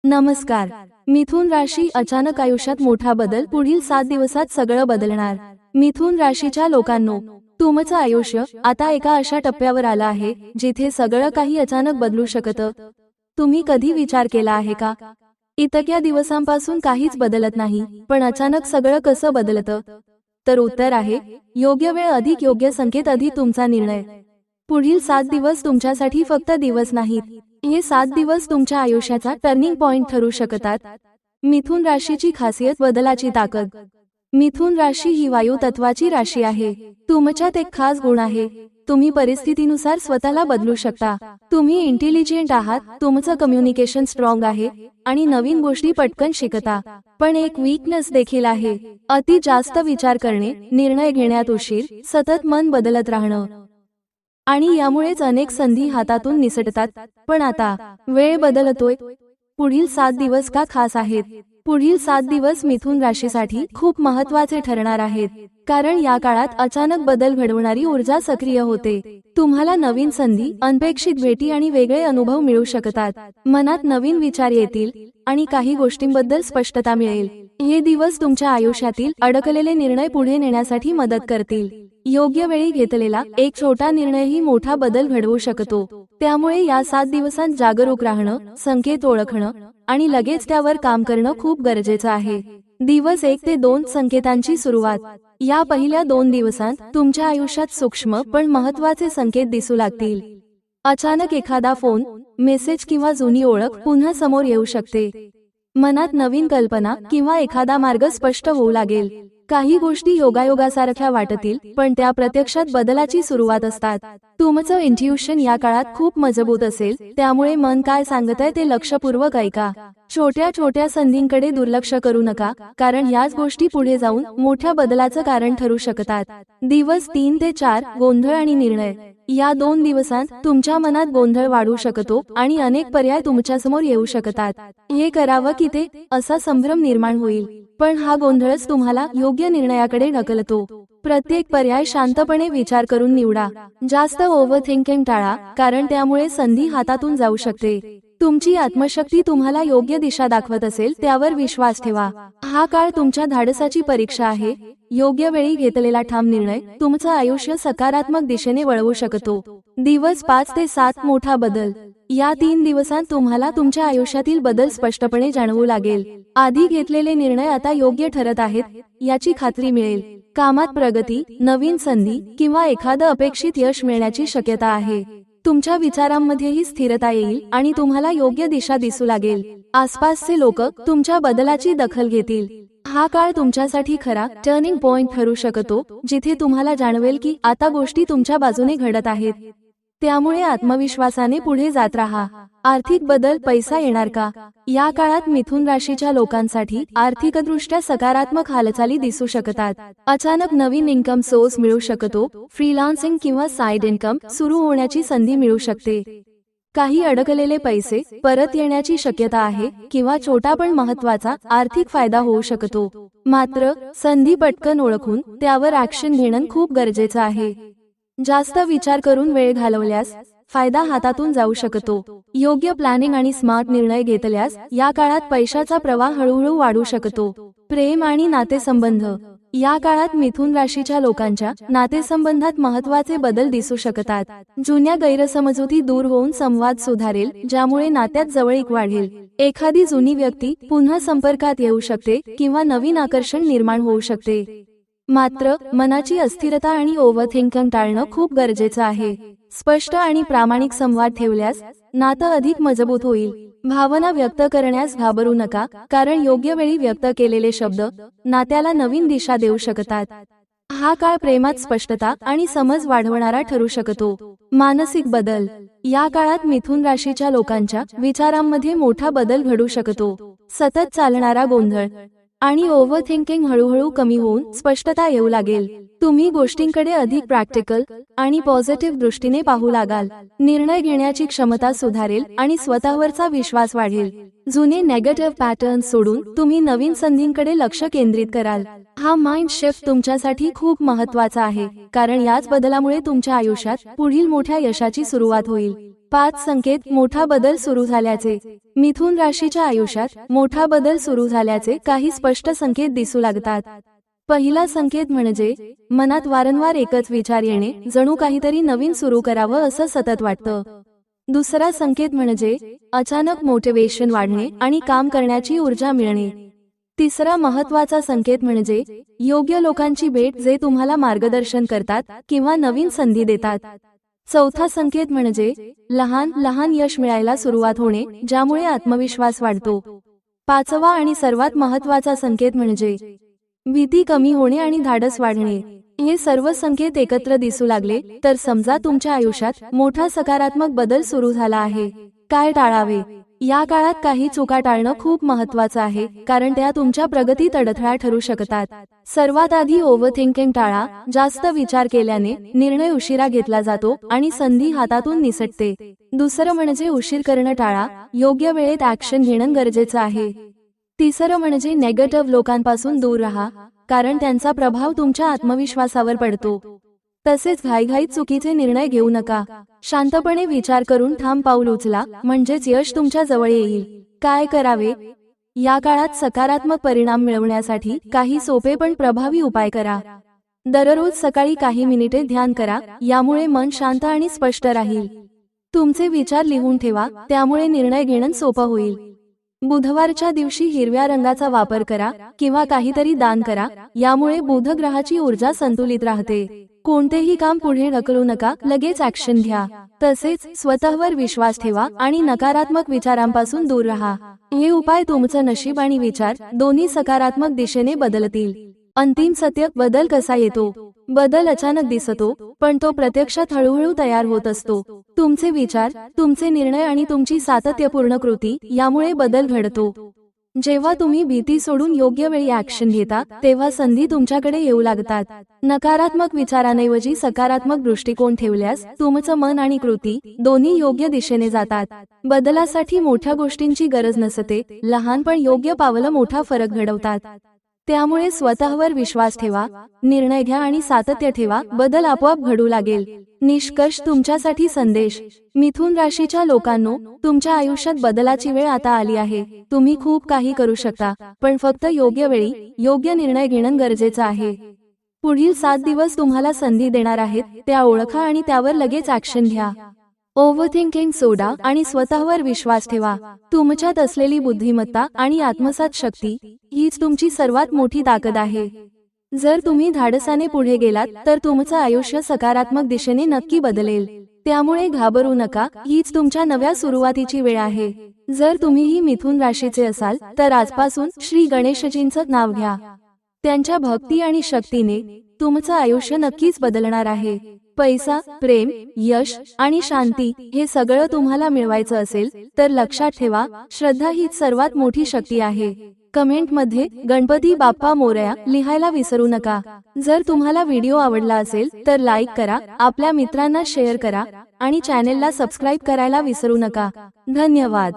नमस्कार. मिथुन राशी अचानक आयुष्यात मोठा बदल. पुढील 7 दिवसात सगळं बदलणार. मिथुन राशीच्या लोकांनो, तुमचं आयुष्य आता एका अशा टप्प्यावर आलं आहे जिथे सगळं काही अचानक बदलू शकतं. तुम्ही कधी विचार केला आहे का? इतक्या दिवसांपासून काहीच बदलत नाही, पण अचानक सगळं कसं बदलतं? तर उत्तर आहे योग्य वेळ अधिक योग्य संकेत अधिक तुमचा निर्णय. पुढील 7 दिवस तुमच्यासाठी फक्त दिवस नाहीत, हे 7 दिवस तुमच्या आयुष्याचा टर्निंग पॉइंट ठरू शकतात. मिथुन राशीची खासियत बदलाची ताकद. मिथुन राशी ही वायू तत्वाची राशी आहे. तुमच्यात एक खास गुण आहे, तुम्ही परिस्थितीनुसार स्वतःला बदलू शकता. तुम्ही इंटेलिजंट आहात, तुमचं कम्युनिकेशन स्ट्रॉंग आहे आणि नवीन गोष्टी पटकन शिकता. पण एक वीकनेस देखील आहे, अति जास्त विचार करणे, निर्णय घेण्यात उशीर, सतत मन बदलत राहणं. आणि यामुळेच अनेक संधी हातातून निसटतात. पण आता वेळ बदलतोय. पुढील 7 दिवस का खास आहेत? पुढील 7 दिवस मिथुन राशीसाठी खूप महत्त्वाचे ठरणार आहेत, कारण या काळात अचानक बदल घडवणारी ऊर्जा सक्रिय होते. तुम्हाला नवीन संधी, अनपेक्षित भेटी आणि वेगळे अनुभव मिळू शकतात. मनात नवीन विचार येतील आणि काही गोष्टींबद्दल स्पष्टता मिळेल. हे दिवस तुमच्या आयुष्यातील अडकलेले निर्णय पुढे नेण्यासाठी मदत करतील. योग्य वेळी घेतलेला एक छोटा निर्णयही मोठा बदल घडवू शकतो. त्यामुळे या 7 दिवसांत जागरूक राहणं, संकेत ओळखणं आणि लगेच त्यावर काम करणं खूप गरजेचं आहे. दिवस 1 ते 2 संकेतांची सुरुवात. या पहिल्या 2 दिवसांत तुमच्या आयुष्यात सूक्ष्म पण महत्त्वाचे संकेत दिसू लागतील. अचानक एखादा फोन, मेसेज किंवा जुनी ओळख पुन्हा समोर येऊ शकते. मनात नवीन कल्पना किंवा एखादा मार्ग स्पष्ट होऊ लागेल. काही गोष्टी योगायोगासारख्या वाटतील, पण त्या प्रत्यक्षात बदलाची सुरुवात असतात. तुमचं इंट्युशन या काळात खूप मजबूत असेल, त्यामुळे मन काय सांगतंय ते लक्षपूर्वक ऐका. छोट्या छोट्या संधींकडे दुर्लक्ष करू नका, कारण याच गोष्टी पुढे जाऊन मोठ्या बदलाचं कारण ठरू शकतात. दिवस 3 ते 4 गोंधळ आणि निर्णय. या 2 दिवसांत तुमच्या मनात गोंधळ वाढू शकतो आणि अनेक पर्याय तुमच्यासमोर येऊ शकतात. हे करावं की ते, असा संभ्रम निर्माण होईल. पण हा गोंधळच तुम्हाला योग्य निर्णयाकडे ढकलतो. प्रत्येक पर्याय शांतपणे विचार करून निवडा. जास्त ओव्हरथिंकिंग टाळा, कारण त्यामुळे संधी हातातून जाऊ शकते. तुमची आत्मशक्ती तुम्हाला योग्य दिशा दाखवत असेल, त्यावर विश्वास ठेवा. हा काळ तुमच्या धाडसाची परीक्षा आहे. योग्य वेळी घेतलेला ठाम निर्णय तुमचं आयुष्य सकारात्मक दिशेने वळवू शकतो. दिवस 5 ते 7 मोठा बदल. या 3 दिवसांत तुम्हाला तुमच्या आयुष्यातील बदल स्पष्टपणे जाणवू लागेल. आधी घेतलेले निर्णय आता योग्य ठरत आहेत, याची खात्री मिळेल. कामात प्रगती, नवीन संधी किंवा एखादं अपेक्षित यश मिळण्याची शक्यता आहे. तुमच्या विचारांमध्येही स्थिरता येईल आणि तुम्हाला योग्य दिशा दिसू लागेल. आसपासचे लोक तुमच्या बदलाची दखल घेतील. हा काळ तुमच्यासाठी खरा टर्निंग पॉइंट ठरू शकतो, जिथे तुम्हाला जाणवेल की आता गोष्टी तुमच्या बाजूने घडत आहेत. त्यामुळे आत्मविश्वासाने पुढे जात राहा. आर्थिक बदल. पैसा येणार का? या काळात मिथुन राशीच्या लोकांसाठी आर्थिकदृष्ट्या सकारात्मक हालचाली दिसू शकतात. अचानक नवीन इन्कम सोर्स मिळू शकतो. फ्रीलान्सिंग किंवा साइड इन्कम सुरू होण्याची संधी मिळू शकते. काही अडकलेले पैसे परत येण्याची शक्यता आहे किंवा छोटा पण महत्त्वाचा आर्थिक फायदा होऊ शकतो. मात्र संधी पटकन ओळखून त्यावर ऍक्शन घेणं खूप गरजेचं आहे. जास्त विचार करून वेळ घालवल्यास फायदा हातातून जाऊ शकतो. योग्य प्लॅनिंग आणि स्मार्ट निर्णय घेतल्यास या काळात पैशाचा प्रवाह हळूहळू वाढू शकतो. प्रेम आणि नातेसंबंध. या काळात मिथुन राशीच्या लोकांच्या नातेसंबंधात महत्त्वाचे बदल दिसू शकतात. जुन्या गैरसमजुती दूर होऊन संवाद सुधारेल, ज्यामुळे नात्यात जवळीक वाढेल. एखादी जुनी व्यक्ती पुन्हा संपर्कात येऊ शकते किंवा नवीन आकर्षण निर्माण होऊ शकते. मात्र मनाची अस्थिरता आणि ओव्हरथिंकिंग टाळणं खूप गरजेचं आहे. स्पष्ट आणि प्रामाणिक संवाद ठेवल्यास नातं अधिक मजबूत होईल. भावना व्यक्त करण्यास घाबरू नका, कारण योग्य वेळी व्यक्त केलेले शब्द नात्याला नवीन दिशा देऊ शकतात. हा काळ प्रेमात स्पष्टता आणि समज वाढवणारा ठरू शकतो. मानसिक बदल. या काळात मिथुन राशीच्या लोकांच्या विचारांमध्ये मोठा बदल घडू शकतो. सतत चालणारा गोंधळ आणि ओव्हरथिंकिंग हळूहळू कमी होऊन स्पष्टता येऊ लागेल. तुम्ही गोष्टींकडे अधिक प्रॅक्टिकल आणि पॉझिटिव्ह दृष्टीने पाहू लागाल. निर्णय घेण्याची क्षमता सुधारेल आणि स्वतःवरचा विश्वास वाढेल. जुने नेगेटिव्ह पॅटर्न सोडून तुम्ही नवीन संधींकडे लक्ष केंद्रित कराल. हा माइंड शिफ्ट तुमच्यासाठी खूप महत्त्वाचा आहे, कारण याच बदलामुळे तुमच्या आयुष्यात पुढील मोठ्या यशाची सुरुवात होईल. 5 संकेत मोठा बदल सुरू झाल्याचे. मिथुन राशीच्या आयुष्यात मोठा बदल सुरू झाल्याचे काही स्पष्ट संकेत दिसू लागतात. पहिला संकेत म्हणजे मनात वारंवार एकच विचार येणे, जणू काहीतरी नवीन सुरू करावं असं सतत वाटतं. दुसरा संकेत म्हणजे अचानक मोटिवेशन वाढणे आणि काम करण्याची ऊर्जा मिळणे. तिसरा महत्त्वाचा संकेत म्हणजे योग्य लोकांची भेट, जे तुम्हाला मार्गदर्शन करतात किंवा नवीन संधी देतात. चौथा संकेत म्हणजे लहान लहान यश मिळायला सुरुवात होणे, ज्यामुळे आत्मविश्वास वाढतो. पाचवा आणि सर्वात महत्त्वाचा संकेत म्हणजे भीती कमी होणे आणि धाडस वाढणे. हे सर्व संकेत एकत्र दिसू लागले तर समजा तुमच्या आयुष्यात मोठा सकारात्मक बदल सुरू झाला आहे. काय टाळावे? या काळात काही चुका टाळणं खूप महत्त्वाचं आहे, कारण त्या तुमच्या प्रगतीत अडथळा ठरू शकतात. सर्वात आधी ओव्हरथिंकिंग टाळा. जास्त विचार केल्याने निर्णय उशिरा घेतला जातो आणि संधी हातातून निसटते. दुसरं म्हणजे उशीर करणं टाळा. योग्य वेळेत ऍक्शन घेणं गरजेचं आहे. तिसरं म्हणजे नेगेटिव्ह लोकांपासून दूर राहा, कारण त्यांचा प्रभाव तुमच्या आत्मविश्वासावर पडतो. तसेच घाईघाईत चुकीचे निर्णय घेऊ नका. शांतपणे विचार करून ठाम पाऊल उचला, म्हणजेच यश तुमच्या जवळ येईल. काय करावे? या काळात सकारात्मक परिणाम मिळवण्यासाठी काही सोपे पण प्रभावी उपाय करा. दररोज सकाळी काही मिनिटे ध्यान करा, यामुळे मन शांत आणि स्पष्ट राहील. तुमचे विचार लिहून ठेवा, त्यामुळे निर्णय घेणं सोपं होईल. बुधवारच्या दिवशी हिरव्या रंगाचा वापर करा किंवा काहीतरी दान करा, यामुळे बुध ग्रहाची ऊर्जा संतुलित राहते. कोणतेही काम पुढे ढकलू नका, लगेच ऍक्शन घ्या. तसेच स्वतःवर विश्वास ठेवा आणि नकारात्मक विचारांपासून दूर राहा. हे उपाय तुमचं नशीब आणि विचार दोन्ही सकारात्मक दिशेने बदलतील. अंतिम सत्य: बदल कसा येतो? बदल अचानक दिसतो, पण तो प्रत्यक्षात हळूहळू तयार होत असतो. तुमचे विचार, तुमचे निर्णय आणि तुमची सातत्यपूर्ण कृती यामुळे बदल घडतो. जेव्हा तुम्ही भीती सोडून योग्य वेळी ऍक्शन घेता, तेव्हा संधी तुमच्याकडे येऊ लागतात. नकारात्मक विचारांऐवजी सकारात्मक दृष्टिकोन ठेवल्यास तुमचं मन आणि कृती दोन्ही योग्य दिशेने जातात. बदलासाठी मोठ्या गोष्टींची गरज नसते, लहान पण योग्य पावलं मोठा फरक घडवतात. त्यामुळे स्वतःवर विश्वास ठेवा, निर्णय घ्या आणि सातत्य ठेवा. बदल आपोआप घडू लागेल. निष्कर्ष: तुमच्यासाठी संदेश. मिथुन राशीच्या लोकांनो, तुमच्या आयुष्यात बदलाची वेळ आता आली आहे. तुम्ही खूप काही करू शकता, पण फक्त योग्य वेळी योग्य निर्णय घेणं गरजेचं आहे. पुढील 7 दिवस तुम्हाला संधी देणार आहेत, त्या ओळखा आणि त्यावर लगेच ऍक्शन घ्या. ओव्हरथिंकिंग सोडा आणि स्वतःवर विश्वास ठेवा. तुमच्यात असलेली बुद्धिमत्ता आणि आत्मसात शक्ती हीच तुमची सर्वात मोठी ताकद आहे. जर तुम्ही धाडसाने पुढे गेलात तर तुमचं आयुष्य सकारात्मक दिशेने नक्की बदलेल. त्यामुळे घाबरू नका, हीच तुमच्या नव्या सुरुवातीची वेळ आहे. जर तुम्हीही मिथुन राशीचे असाल तर आजपासून श्री गणेशजींचं नाव घ्या. त्यांच्या भक्ती आणि शक्तीने तुमचं आयुष्य नक्कीच बदलणार आहे. पैसा, प्रेम, यश आणि शांती हे सगळं तुम्हाला मिळवायचं असेल तर लक्षात ठेवा, श्रद्धा हीच सर्वात मोठी शक्ती आहे. कमेंटमध्ये गणपती बाप्पा मोरया लिहायला विसरू नका. जर तुम्हाला व्हिडिओ आवडला असेल तर लाईक करा, आपल्या मित्रांना शेअर करा आणि चॅनेलला सबस्क्राईब करायला विसरू नका. धन्यवाद.